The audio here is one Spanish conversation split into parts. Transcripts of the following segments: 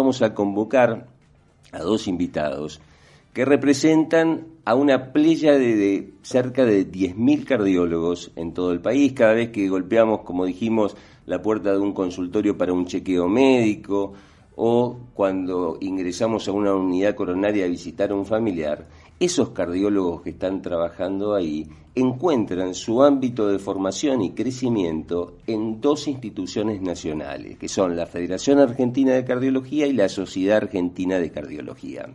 vamos a convocar a dos invitados que representan a una playa de cerca de 10.000 cardiólogos en todo el país. Cada vez que golpeamos, como dijimos, la puerta de un consultorio para un chequeo médico o cuando ingresamos a una unidad coronaria a visitar a un familiar, esos cardiólogos que están trabajando ahí encuentran su ámbito de formación y crecimiento en dos instituciones nacionales, que son la Federación Argentina de Cardiología y la Sociedad Argentina de Cardiología.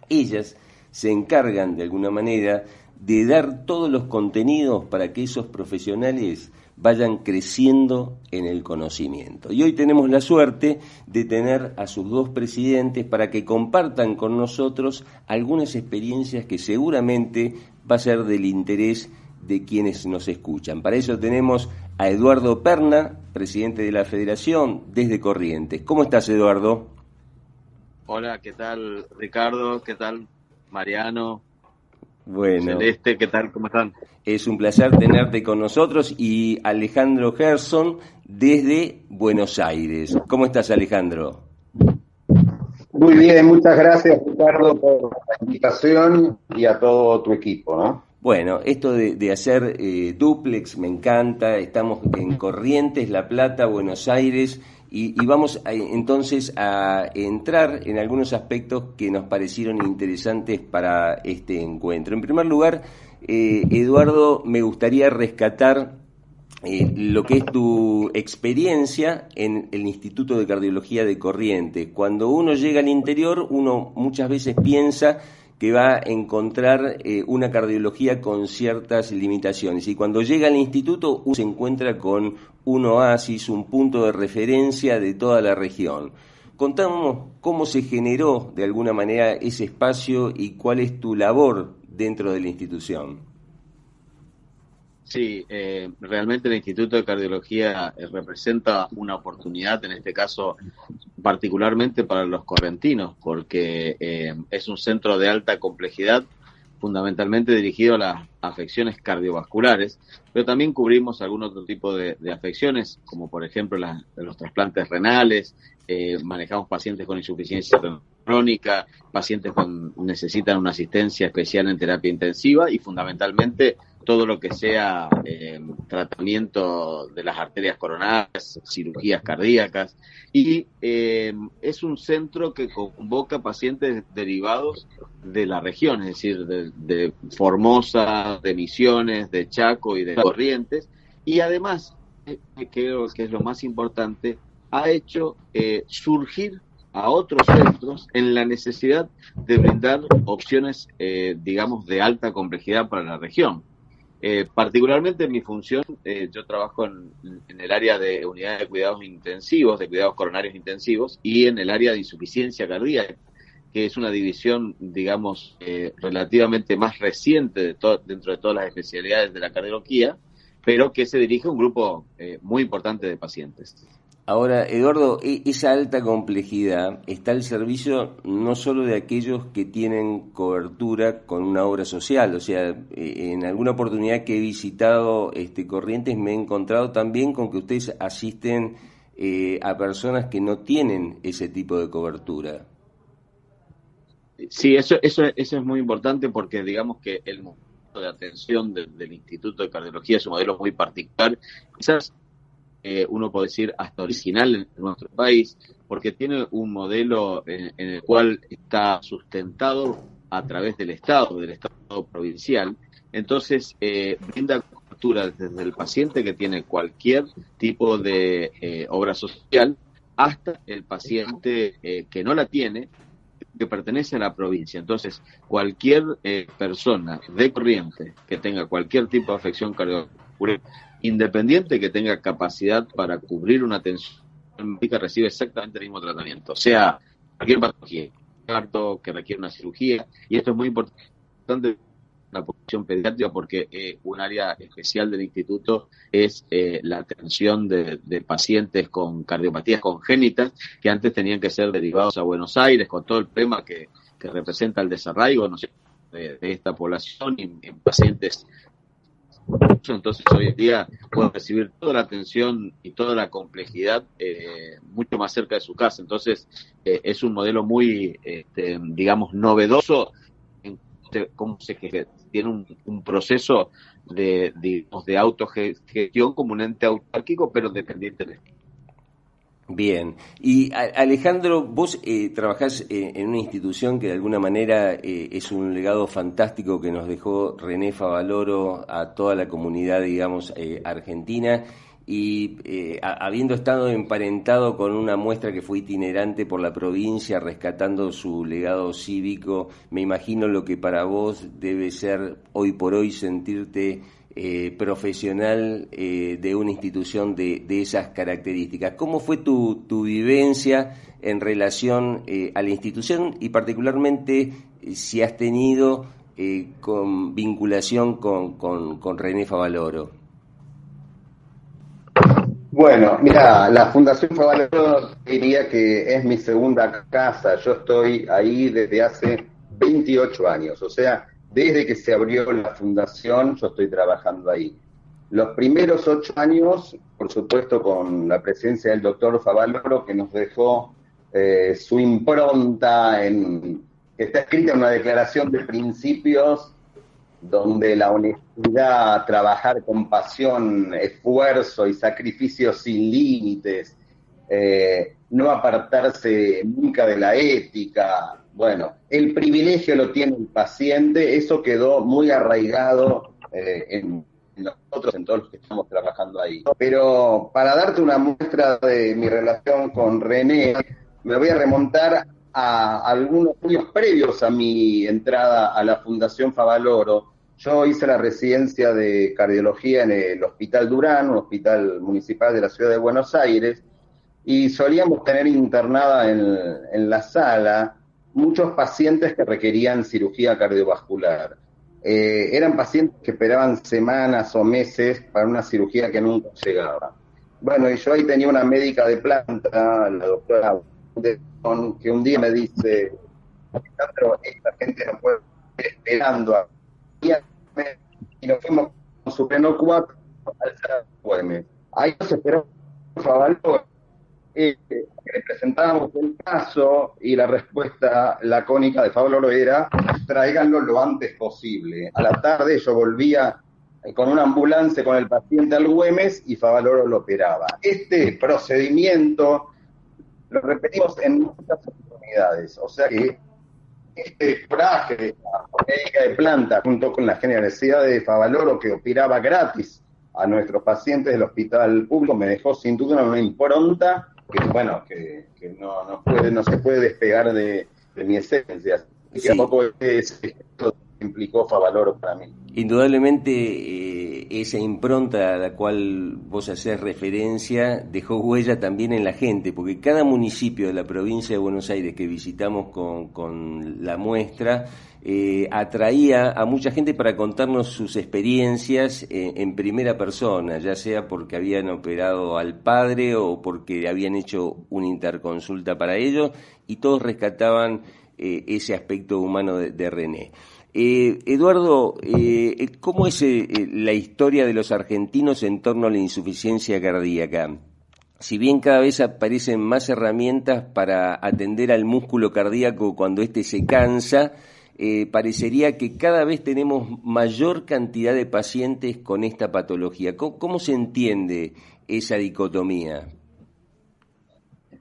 Ellas se encargan de alguna manera de dar todos los contenidos para que esos profesionales vayan creciendo en el conocimiento. Y hoy tenemos la suerte de tener a sus dos presidentes para que compartan con nosotros algunas experiencias que seguramente va a ser del interés de quienes nos escuchan. Para eso tenemos a Eduardo Perna, presidente de la Federación desde Corrientes. ¿Cómo estás, Eduardo? Hola, ¿qué tal, Ricardo? ¿Qué tal, Mariano? Bueno, Celeste, ¿qué tal? ¿Cómo están? Es un placer tenerte con nosotros y Alejandro Gerson desde Buenos Aires. ¿Cómo estás, Alejandro? Muy bien, muchas gracias, Ricardo, por la invitación y a todo tu equipo, ¿no? Bueno, esto de hacer dúplex me encanta. Estamos en Corrientes, La Plata, Buenos Aires y vamos entonces a entrar en algunos aspectos que nos parecieron interesantes para este encuentro. En primer lugar, Eduardo, me gustaría rescatar lo que es tu experiencia en el Instituto de Cardiología de Corrientes. Cuando uno llega al interior, uno muchas veces piensa que va a encontrar una cardiología con ciertas limitaciones. Y cuando llega al instituto, uno se encuentra con un oasis, un punto de referencia de toda la región. Contamos cómo se generó de alguna manera ese espacio y cuál es tu labor dentro de la institución. Sí, realmente el Instituto de Cardiología representa una oportunidad, en este caso particularmente para los correntinos, porque es un centro de alta complejidad, fundamentalmente dirigido a las afecciones cardiovasculares, pero también cubrimos algún otro tipo de afecciones, como por ejemplo los trasplantes renales, manejamos pacientes con insuficiencia crónica, pacientes que necesitan una asistencia especial en terapia intensiva y fundamentalmente todo lo que sea tratamiento de las arterias coronarias, cirugías cardíacas, y es un centro que convoca pacientes derivados de la región, es decir, de Formosa, de Misiones, de Chaco y de Corrientes, y además, creo que es lo más importante, ha hecho surgir a otros centros en la necesidad de brindar opciones, digamos, de alta complejidad para la región. Particularmente en mi función, yo trabajo en el área de unidad de cuidados intensivos, de cuidados coronarios intensivos, y en el área de insuficiencia cardíaca, que es una división, digamos, relativamente más reciente dentro de todas las especialidades de la cardiología, pero que se dirige a un grupo muy importante de pacientes. Ahora, Eduardo, esa alta complejidad está al servicio no solo de aquellos que tienen cobertura con una obra social, o sea, en alguna oportunidad que he visitado Corrientes me he encontrado también con que ustedes asisten a personas que no tienen ese tipo de cobertura. Sí, eso es muy importante porque digamos que el modelo de atención del Instituto de Cardiología es un modelo muy particular, quizás uno puede decir hasta original en nuestro país, porque tiene un modelo en el cual está sustentado a través del Estado provincial. Entonces, brinda cobertura desde el paciente que tiene cualquier tipo de obra social hasta el paciente que no la tiene, que pertenece a la provincia. Entonces, cualquier persona de Corrientes que tenga cualquier tipo de afección cardiovascular, independiente que tenga capacidad para cubrir una atención médica, recibe exactamente el mismo tratamiento, o sea, cualquier patología, que requiere una cirugía, y esto es muy importante en la población pediátrica porque un área especial del instituto es la atención de pacientes con cardiopatías congénitas que antes tenían que ser derivados a Buenos Aires con todo el problema que representa el desarraigo, ¿no sé?, de esta población y en pacientes Entonces hoy en día puede recibir toda la atención y toda la complejidad mucho más cerca de su casa. Entonces es un modelo muy, digamos, novedoso en cómo se tiene un proceso digamos, de autogestión como un ente autárquico, pero dependiente de. Bien. Y Alejandro, vos trabajás en una institución que de alguna manera es un legado fantástico que nos dejó René Favaloro a toda la comunidad, digamos, argentina, y habiendo estado emparentado con una muestra que fue itinerante por la provincia, rescatando su legado cívico, me imagino lo que para vos debe ser hoy por hoy sentirte profesional de una institución de esas características. ¿Cómo fue tu vivencia en relación a la institución y particularmente si has tenido con vinculación con René Favaloro? Bueno, mira, la Fundación Favaloro diría que es mi segunda casa. Yo estoy ahí desde hace 28 años, o sea, desde que se abrió la fundación yo estoy trabajando ahí. Los primeros 8 años, por supuesto, con la presencia del doctor Favaloro, que nos dejó su impronta, que está escrita en una declaración de principios donde la honestidad, trabajar con pasión, esfuerzo y sacrificio sin límites, no apartarse nunca de la ética. Bueno, el privilegio lo tiene el paciente, eso quedó muy arraigado en nosotros, en todos los que estamos trabajando ahí. Pero para darte una muestra de mi relación con René, me voy a remontar a algunos años previos a mi entrada a la Fundación Favaloro. Yo hice la residencia de cardiología en el Hospital Durán, un hospital municipal de la ciudad de Buenos Aires, y solíamos tener internada en la sala muchos pacientes que requerían cirugía cardiovascular. Eran pacientes que esperaban semanas o meses para una cirugía que nunca llegaba. Bueno, y yo ahí tenía una médica de planta, la doctora, que un día me dice: Alejandro, esta gente no puede estar esperando a... Y nos fuimos con su pleno 4 al Güemes. Ahí nos esperó Favaloro, le presentábamos el caso y la respuesta lacónica de Favaloro era: tráiganlo lo antes posible. A la tarde yo volvía con una ambulancia con el paciente al Güemes y Favaloro lo operaba. Este procedimiento lo repetimos en muchas oportunidades, o sea que este coraje de la médica de planta, junto con la generosidad de Favaloro, que operaba gratis a nuestros pacientes del hospital público, me dejó sin duda una impronta que, bueno, que no se puede despegar de mi esencia. Y que tampoco esto implicó Favaloro para mí. Indudablemente esa impronta a la cual vos hacés referencia dejó huella también en la gente, porque cada municipio de la provincia de Buenos Aires que visitamos con la muestra atraía a mucha gente para contarnos sus experiencias en primera persona, ya sea porque habían operado al padre o porque habían hecho una interconsulta para ellos, y todos rescataban ese aspecto humano de René. Eduardo, ¿cómo es la historia de los argentinos en torno a la insuficiencia cardíaca? Si bien cada vez aparecen más herramientas para atender al músculo cardíaco cuando éste se cansa, parecería que cada vez tenemos mayor cantidad de pacientes con esta patología. ¿Cómo se entiende esa dicotomía?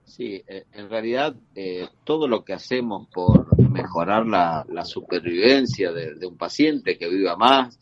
Sí, en realidad todo lo que hacemos por mejorar la supervivencia de un paciente que viva más,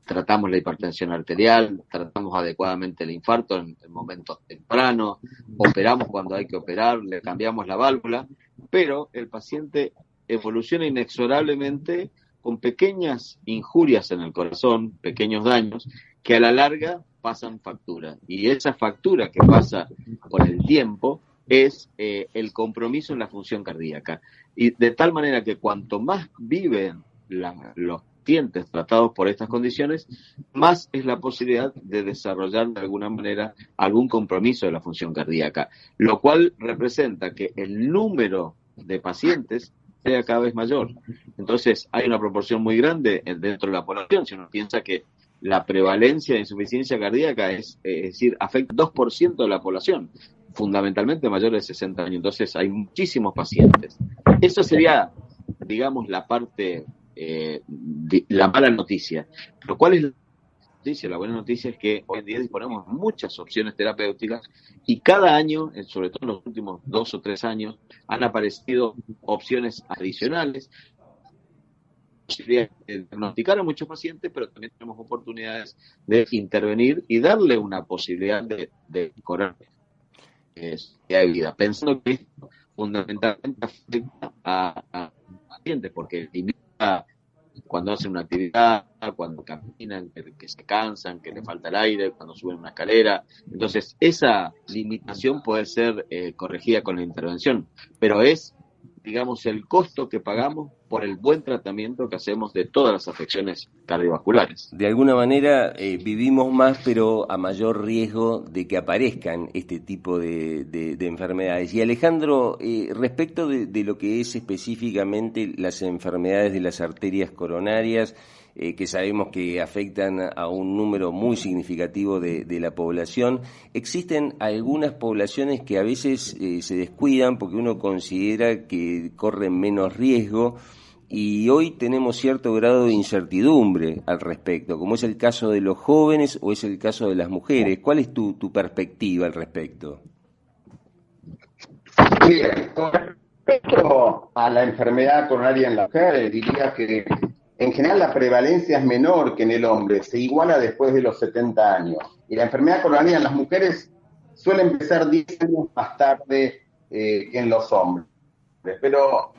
tratamos la hipertensión arterial, tratamos adecuadamente el infarto en momentos tempranos, operamos cuando hay que operar, le cambiamos la válvula, pero el paciente evoluciona inexorablemente con pequeñas injurias en el corazón, pequeños daños, que a la larga pasan factura. Y esa factura que pasa con el tiempo es el compromiso en la función cardíaca. Y de tal manera que cuanto más viven los pacientes tratados por estas condiciones, más es la posibilidad de desarrollar de alguna manera algún compromiso de la función cardíaca, lo cual representa que el número de pacientes sea cada vez mayor. Entonces hay una proporción muy grande dentro de la población. Si uno piensa que la prevalencia de insuficiencia cardíaca es decir, afecta 2% de la población, fundamentalmente mayores de 60 años. Entonces hay muchísimos pacientes. Eso sería, digamos, la parte, la mala noticia. Pero ¿cuál es la noticia? La buena noticia es que hoy en día disponemos de muchas opciones terapéuticas y cada año, sobre todo en los últimos 2 o 3 años, han aparecido opciones adicionales, posibilidad de diagnosticar a muchos pacientes, pero también tenemos oportunidades de intervenir y darle una posibilidad de mejorar de vida, pensando que esto fundamentalmente afecta a pacientes, porque limita cuando hacen una actividad, cuando caminan, que se cansan, que les falta el aire, cuando suben una escalera. Entonces, esa limitación puede ser corregida con la intervención, pero es, digamos, el costo que pagamos por el buen tratamiento que hacemos de todas las afecciones cardiovasculares. De alguna manera vivimos más, pero a mayor riesgo de que aparezcan este tipo de enfermedades. Y Alejandro, respecto de lo que es específicamente las enfermedades de las arterias coronarias, que sabemos que afectan a un número muy significativo de la población, existen algunas poblaciones que a veces se descuidan porque uno considera que corren menos riesgo, y hoy tenemos cierto grado de incertidumbre al respecto, como es el caso de los jóvenes o es el caso de las mujeres. ¿Cuál es tu perspectiva al respecto? Bien, con respecto a la enfermedad coronaria en la mujer, diría que en general la prevalencia es menor que en el hombre, se iguala después de los 70 años. Y la enfermedad coronaria en las mujeres suele empezar 10 años más tarde que en los hombres. Pero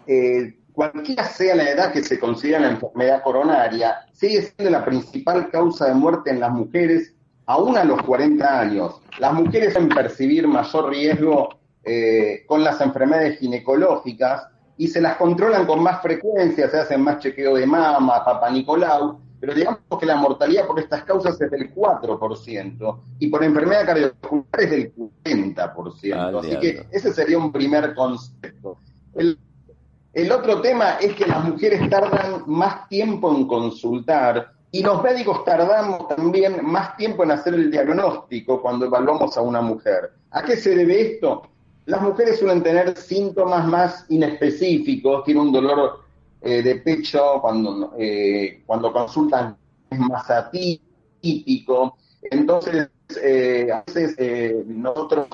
cualquiera sea la edad que se considera la enfermedad coronaria, sigue siendo la principal causa de muerte en las mujeres, aún a los 40 años. Las mujeres suelen percibir mayor riesgo con las enfermedades ginecológicas y se las controlan con más frecuencia, se hacen más chequeo de mama, Papa Nicolau, pero digamos que la mortalidad por estas causas es del 4% y por enfermedad cardiovascular es del 40%. Así que ese sería un primer concepto. El otro tema es que las mujeres tardan más tiempo en consultar y los médicos tardamos también más tiempo en hacer el diagnóstico cuando evaluamos a una mujer. ¿A qué se debe esto? Las mujeres suelen tener síntomas más inespecíficos, tienen un dolor de pecho cuando consultan es más atípico, entonces a veces nosotros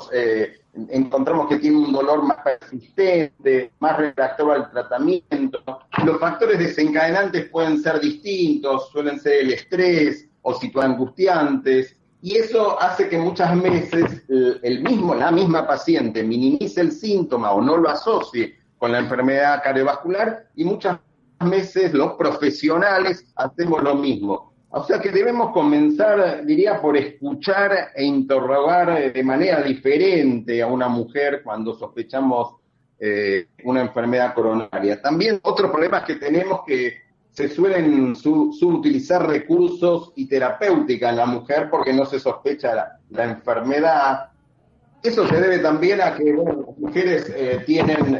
encontramos que tiene un dolor más persistente, más refractario al tratamiento. Los factores desencadenantes pueden ser distintos, suelen ser el estrés o situaciones angustiantes, y eso hace que muchas veces la misma paciente minimice el síntoma o no lo asocie con la enfermedad cardiovascular, y muchas veces los profesionales hacemos lo mismo. O sea que debemos comenzar, diría, por escuchar e interrogar de manera diferente a una mujer cuando sospechamos una enfermedad coronaria. También otro problema es que tenemos que se suelen subutilizar recursos y terapéutica en la mujer porque no se sospecha la enfermedad. Eso se debe también a que las mujeres tienen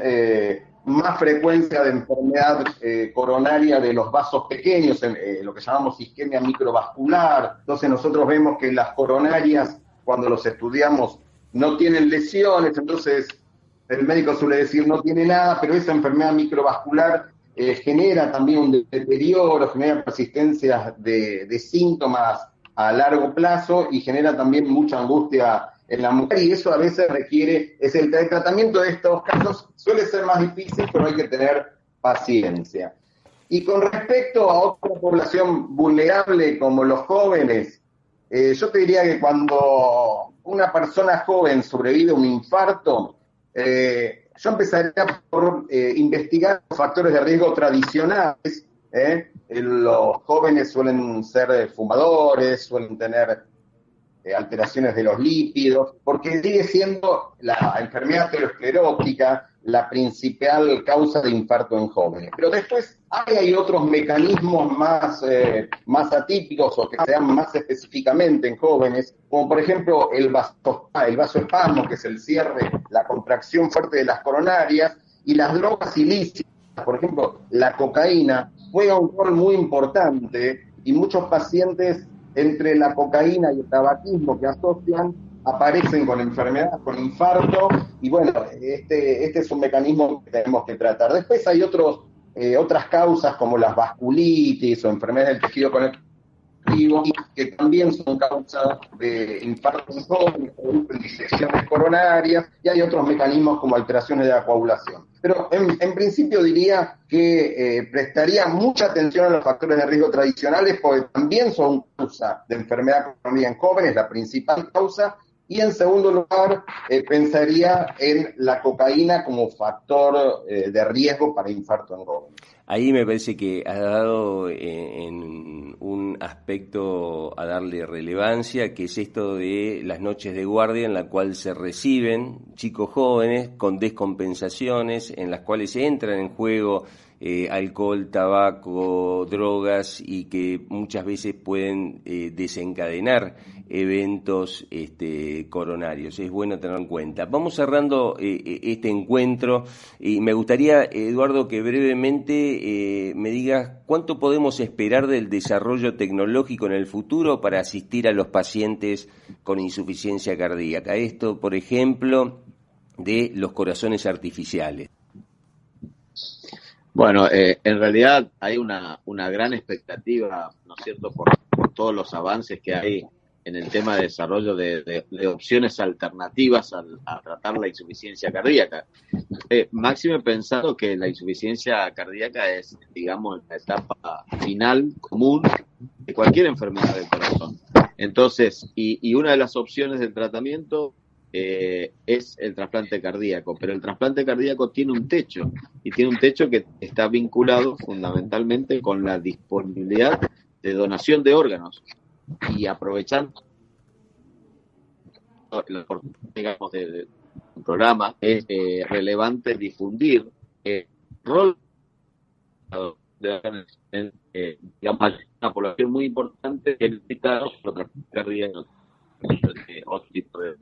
más frecuencia de enfermedad coronaria de los vasos pequeños, lo que llamamos isquemia microvascular. Entonces nosotros vemos que las coronarias, cuando los estudiamos, no tienen lesiones, entonces el médico suele decir no tiene nada, pero esa enfermedad microvascular genera también un deterioro, genera persistencias de síntomas a largo plazo y genera también mucha angustia en la mujer, y eso a veces requiere, el tratamiento de estos casos suele ser más difícil, pero hay que tener paciencia. Y con respecto a otra población vulnerable como los jóvenes, yo te diría que cuando una persona joven sobrevive a un infarto, yo empezaría por investigar los factores de riesgo tradicionales. Los jóvenes suelen ser fumadores, suelen tener alteraciones de los lípidos, porque sigue siendo la enfermedad aterosclerótica la principal causa de infarto en jóvenes. Pero después hay otros mecanismos más atípicos o que se dan más específicamente en jóvenes, como por ejemplo el vasoespasmo, que es el cierre, la contracción fuerte de las coronarias, y las drogas ilícitas, por ejemplo la cocaína, juega un rol muy importante y muchos pacientes entre la cocaína y el tabaquismo que asocian, aparecen con enfermedad, con infarto, y bueno, este es un mecanismo que tenemos que tratar. Después hay otras causas como las vasculitis o enfermedades del tejido conectivo, que también son causas de infarto en jóvenes, producen disecciones coronarias, y hay otros mecanismos como alteraciones de la coagulación. Pero en principio diría que prestaría mucha atención a los factores de riesgo tradicionales, porque también son causa de enfermedad crónica en jóvenes, la principal causa. Y en segundo lugar, pensaría en la cocaína como factor de riesgo para infarto en jóvenes. Ahí me parece que ha dado en un aspecto a darle relevancia, que es esto de las noches de guardia en la cual se reciben chicos jóvenes con descompensaciones, en las cuales entran en juego alcohol, tabaco, drogas, y que muchas veces pueden desencadenar eventos coronarios. Es bueno tenerlo en cuenta. Vamos cerrando este encuentro y me gustaría, Eduardo, que brevemente me digas cuánto podemos esperar del desarrollo tecnológico en el futuro para asistir a los pacientes con insuficiencia cardíaca. Esto, por ejemplo, de los corazones artificiales. Bueno, en realidad hay una gran expectativa, ¿no es cierto?, por todos los avances que hay en el tema de desarrollo de opciones alternativas a tratar la insuficiencia cardíaca. Máxime pensado que la insuficiencia cardíaca es, digamos, la etapa final común de cualquier enfermedad del corazón. Entonces, y una de las opciones del tratamiento es el trasplante cardíaco, pero el trasplante cardíaco tiene un techo, y tiene un techo que está vinculado fundamentalmente con la disponibilidad de donación de órganos, y aprovechando la oportunidad, digamos, del programa, es relevante difundir el rol de digamos, una población muy importante que necesita otro trasplante cardíaco, otro tipo de...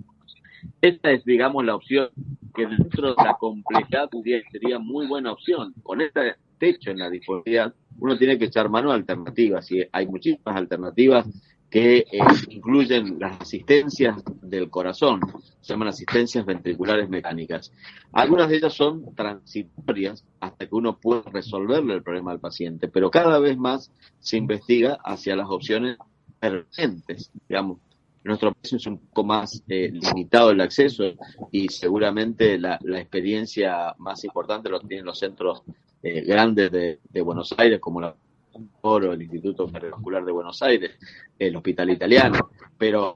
Esta es, digamos, la opción que dentro de la complejidad sería muy buena opción. Con este techo en la disponibilidad, uno tiene que echar mano a alternativas, y hay muchísimas alternativas que incluyen las asistencias del corazón, se llaman asistencias ventriculares mecánicas. Algunas de ellas son transitorias hasta que uno pueda resolverle el problema al paciente, pero cada vez más se investiga hacia las opciones permanentes, digamos. En nuestro país es un poco más limitado el acceso, y seguramente la experiencia más importante lo tienen los centros grandes de Buenos Aires, como la Oro, el Instituto Cardiovascular de Buenos Aires, el Hospital Italiano, pero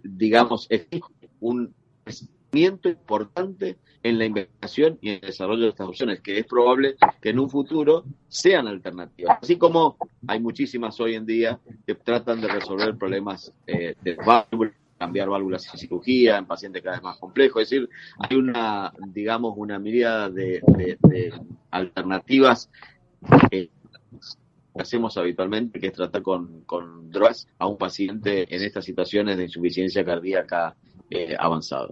digamos existe un crecimiento importante en la investigación y en el desarrollo de estas opciones, que es probable que en un futuro sean alternativas, así como hay muchísimas hoy en día que tratan de resolver problemas de válvulas, cambiar válvulas sin cirugía en pacientes cada vez más complejos. Es decir, hay una miríada de alternativas que hacemos habitualmente, que es tratar con drogas a un paciente en estas situaciones de insuficiencia cardíaca avanzada.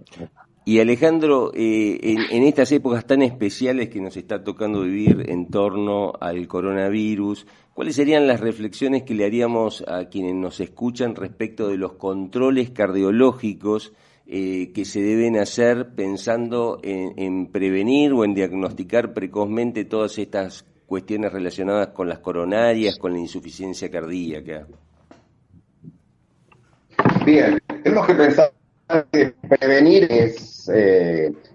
Y Alejandro, en estas épocas tan especiales que nos está tocando vivir en torno al coronavirus, ¿cuáles serían las reflexiones que le haríamos a quienes nos escuchan respecto de los controles cardiológicos que se deben hacer pensando en prevenir o en diagnosticar precozmente todas estas cuestiones relacionadas con las coronarias, con la insuficiencia cardíaca? Bien, tenemos que pensar que prevenir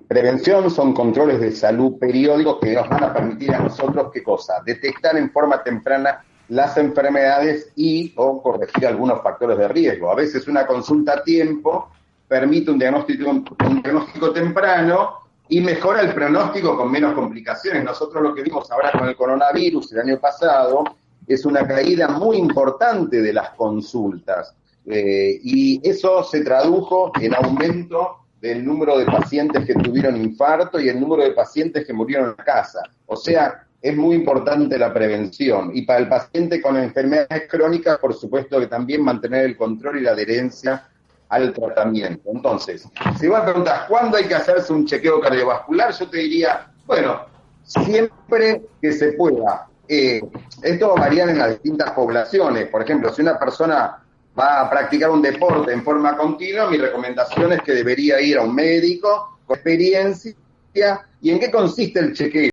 prevención, son controles de salud periódicos que nos van a permitir a nosotros, ¿qué cosa? Detectar en forma temprana las enfermedades o corregir algunos factores de riesgo. A veces una consulta a tiempo permite un diagnóstico temprano y mejora el pronóstico con menos complicaciones. Nosotros lo que vimos ahora con el coronavirus el año pasado es una caída muy importante de las consultas. Y eso se tradujo en aumento del número de pacientes que tuvieron infarto y el número de pacientes que murieron en la casa. O sea, es muy importante la prevención. Y para el paciente con enfermedades crónicas, por supuesto que también mantener el control y la adherencia al tratamiento. Entonces, si vos me preguntas cuándo hay que hacerse un chequeo cardiovascular, yo te diría, bueno, siempre que se pueda. Esto va a variar en las distintas poblaciones. Por ejemplo, si una persona va a practicar un deporte en forma continua, mi recomendación es que debería ir a un médico con experiencia. ¿Y en qué consiste el chequeo?